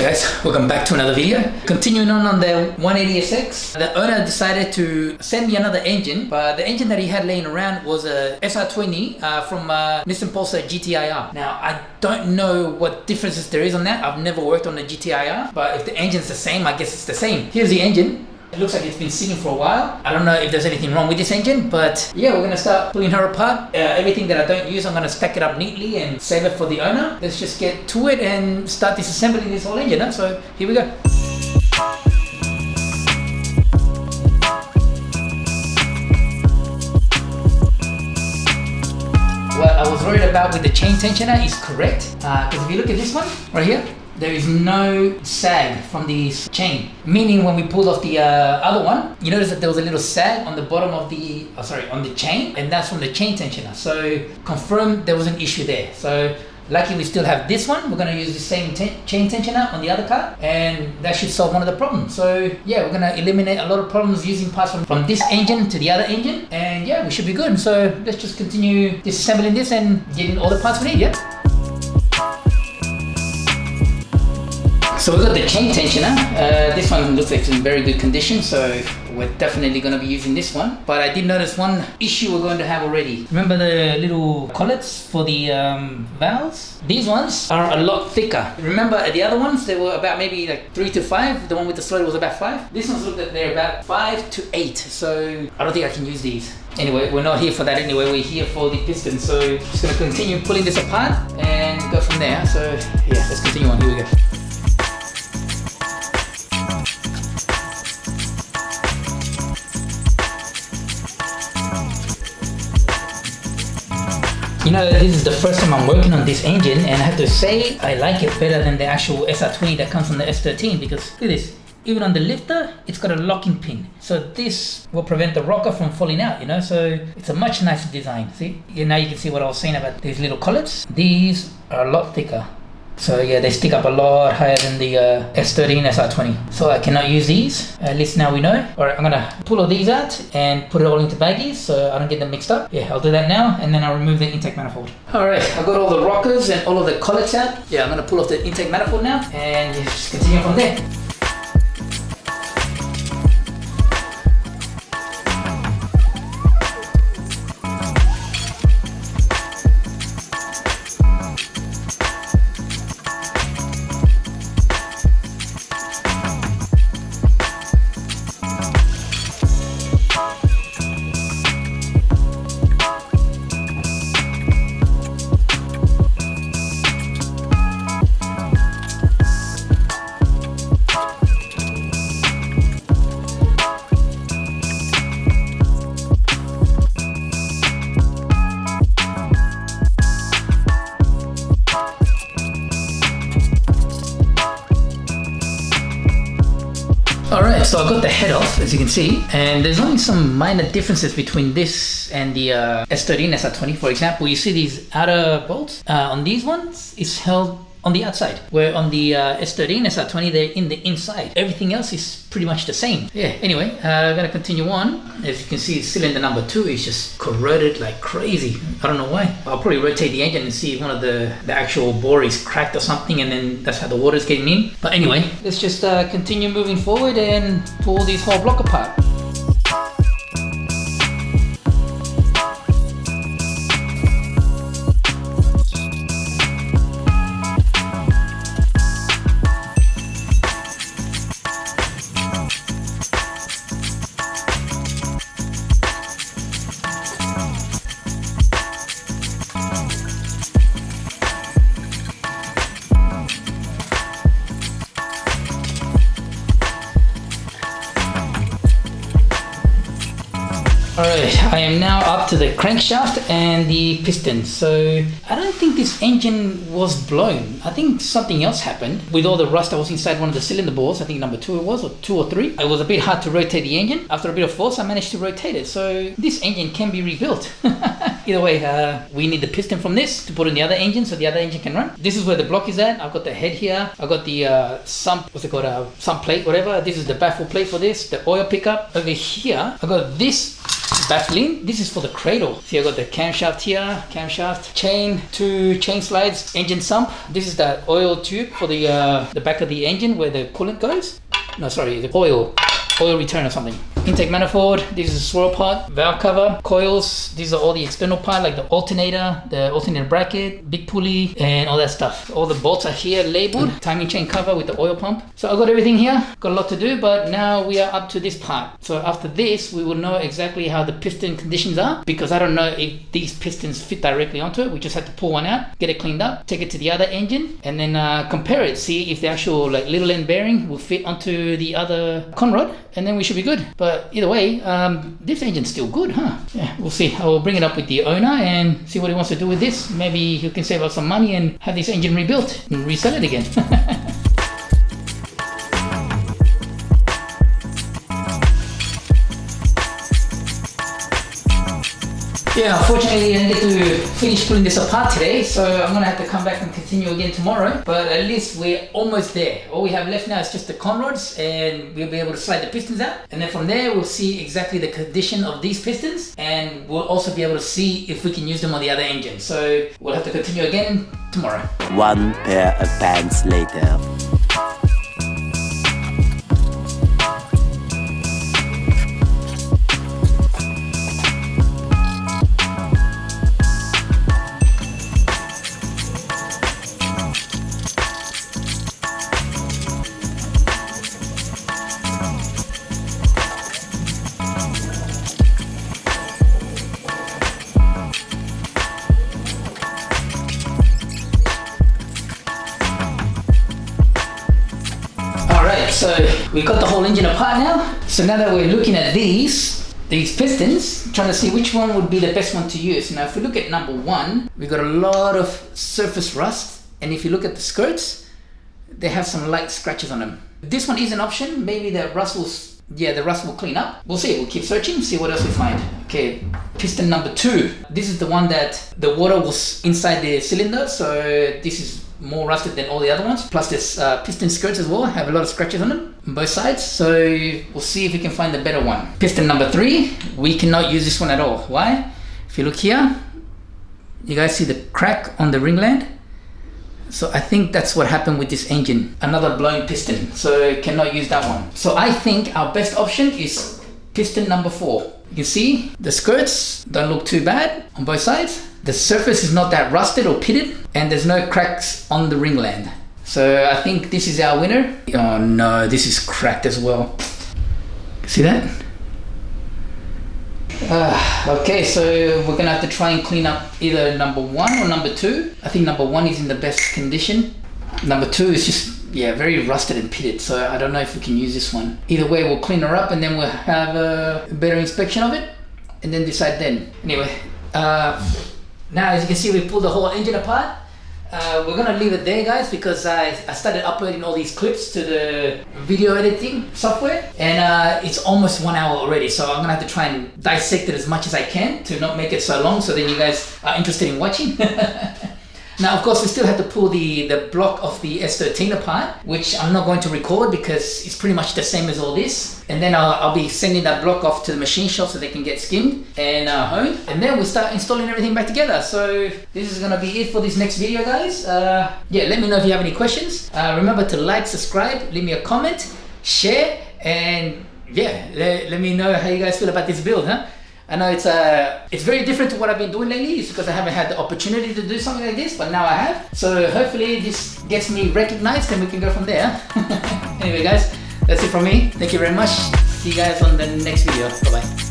guys, welcome back to another video. Continuing on the 180SX, the owner decided to send me another engine, but the engine that he had laying around was a SR20 from Nissan Pulsar GT-IR. Now I don't know what differences there is on that. I've never worked on a GT-IR, but if the engine's the same, I guess it's the same. Here's the engine. It looks like it's been sitting for a while. I don't know if there's anything wrong with this engine, but yeah, we're gonna start pulling her apart. Everything that I don't use, I'm gonna stack it up neatly and save it for the owner. Let's just get to it and start disassembling this whole engine. So here we go. What I was worried about with the chain tensioner is correct, because if you look at this one right here, there is no sag from this chain. Meaning when we pulled off the other one, you notice that there was a little sag on the bottom of the, on the chain, and that's from the chain tensioner. So confirmed there was an issue there. So lucky we still have this one. We're gonna use the same chain tensioner on the other car, and that should solve one of the problems. So yeah, we're gonna eliminate a lot of problems using parts from this engine to the other engine, and yeah, we should be good. So let's just continue disassembling this and getting all the parts we need, yeah? So we've got the chain tensioner. This one looks like it's in very good condition, so we're definitely going to be using this one. But I did notice one issue we're going to have already. Remember the little collets for the valves? These ones are a lot thicker. Remember the other ones, they were about maybe like 3 to 5. The one with the slot was about 5. These ones look like they're about 5 to 8. So I don't think I can use these. Anyway, we're not here for that anyway. We're here for the piston. So just going to continue pulling this apart and go from there. So yeah, let's continue on. Here we go. You know, this is the first time I'm working on this engine, and I have to say I like it better than the actual SR20 that comes on the S13, because look at this. Even on the lifter, it's got a locking pin. So this will prevent the rocker from falling out, you know, so it's a much nicer design. See? Now you can see what I was saying about these little collets. These are a lot thicker. So yeah, they stick up a lot higher than the S13 SR20. So I cannot use these, at least now we know. Alright, I'm gonna pull all these out and put it all into baggies so I don't get them mixed up. Yeah, I'll do that now, and then I'll remove the intake manifold. Alright, I've got all the rockers and all of the collets out. Yeah, I'm gonna pull off the intake manifold now and just continue from there. Alright, so I got the head off, as you can see, and there's only some minor differences between this and the S13 SR20. For example, you see these outer bolts on these ones is held on the outside, where on the S13 SR20 they're in the inside. Everything else is pretty much the same. Yeah, anyway, I'm gonna continue on. As you can see, cylinder number 2 is just corroded like crazy. I don't know why. I'll probably rotate the engine and see if one of the actual bore is cracked or something, and then that's how the water's getting in. But anyway, let's just continue moving forward and pull this whole block apart. Alright, I am now up to the crankshaft and the piston. So I don't think this engine was blown. I think something else happened with all the rust that was inside one of the cylinder bores. I think number 2 it was, or 2 or 3. It was a bit hard to rotate the engine. After a bit of force, I managed to rotate it. So this engine can be rebuilt. Either way, we need the piston from this to put in the other engine so the other engine can run. This is where the block is at. I've got the head here. I've got the sump, what's it called, sump plate, whatever. This is the baffle plate for this, the oil pickup. Over here, I've got this baffling. This is for the cradle. See, I got the camshaft here, camshaft, chain, 2 chain slides, engine sump. This is the oil tube for the back of the engine where the coolant goes. No, sorry, the oil return or something. Intake manifold, this is a swirl part, valve cover, coils, these are all the external part like the alternator bracket, big pulley, and all that stuff. All the bolts are here labeled, timing chain cover with the oil pump. So I've got everything here, got a lot to do, but now we are up to this part. So after this, we will know exactly how the piston conditions are, because I don't know if these pistons fit directly onto it. We just have to pull one out, get it cleaned up, take it to the other engine, and then compare it, see if the actual like little end bearing will fit onto the other conrod, and then we should be good. But either way, this engine's still good, huh? Yeah, we'll see. I will bring it up with the owner and see what he wants to do with this. Maybe he can save us some money and have this engine rebuilt and resell it again. Yeah, unfortunately I didn't get to finish pulling this apart today, so I'm gonna have to come back and continue again tomorrow. But at least we're almost there. All we have left now is just the conrods, and we'll be able to slide the pistons out. And then from there, we'll see exactly the condition of these pistons, and we'll also be able to see if we can use them on the other engine. So we'll have to continue again tomorrow. 1 pair of pants later. So we got the whole engine apart now. So now that we're looking at these pistons, trying to see which one would be the best one to use. Now if we look at number 1, we got a lot of surface rust, and if you look at the skirts, they have some light scratches on them. This one is an option. Maybe the rust will clean up. We'll see. We'll keep searching, see what else we find. Okay, piston number 2. This is the one that the water was inside the cylinder, so this is more rusted than all the other ones. Plus this piston skirts as well have a lot of scratches on them on both sides, so we'll see if we can find the better one. Piston number 3, we cannot use this one at all. Why? If you look here, you guys see the crack on the ringland? So I think that's what happened with this engine. Another blown piston, so cannot use that one. So I think our best option is piston number 4. You can see the skirts don't look too bad on both sides. The surface is not that rusted or pitted, and there's no cracks on the ringland. So I think this is our winner. Oh no, this is cracked as well. See that? Okay, so we're gonna have to try and clean up either number 1 or number 2. I think number 1 is in the best condition. Number 2 is just, very rusted and pitted, so I don't know if we can use this one. Either way, we'll clean her up and then we'll have a better inspection of it and then decide then. Anyway, now as you can see, we pulled the whole engine apart. We're gonna leave it there, guys, because I started uploading all these clips to the video editing software, and it's almost 1 hour already, so I'm gonna have to try and dissect it as much as I can to not make it so long, so then you guys are interested in watching. Now, of course, we still have to pull the block of the S13 apart, which I'm not going to record because it's pretty much the same as all this. And then I'll be sending that block off to the machine shop so they can get skimmed and honed. And then we'll start installing everything back together. So this is gonna be it for this next video, guys. Let me know if you have any questions. Remember to like, subscribe, leave me a comment, share, and let me know how you guys feel about this build, huh? I know it's very different to what I've been doing lately. It's because I haven't had the opportunity to do something like this, but now I have. So hopefully this gets me recognized and we can go from there. Anyway, guys, that's it from me. Thank you very much. See you guys on the next video. Bye-bye.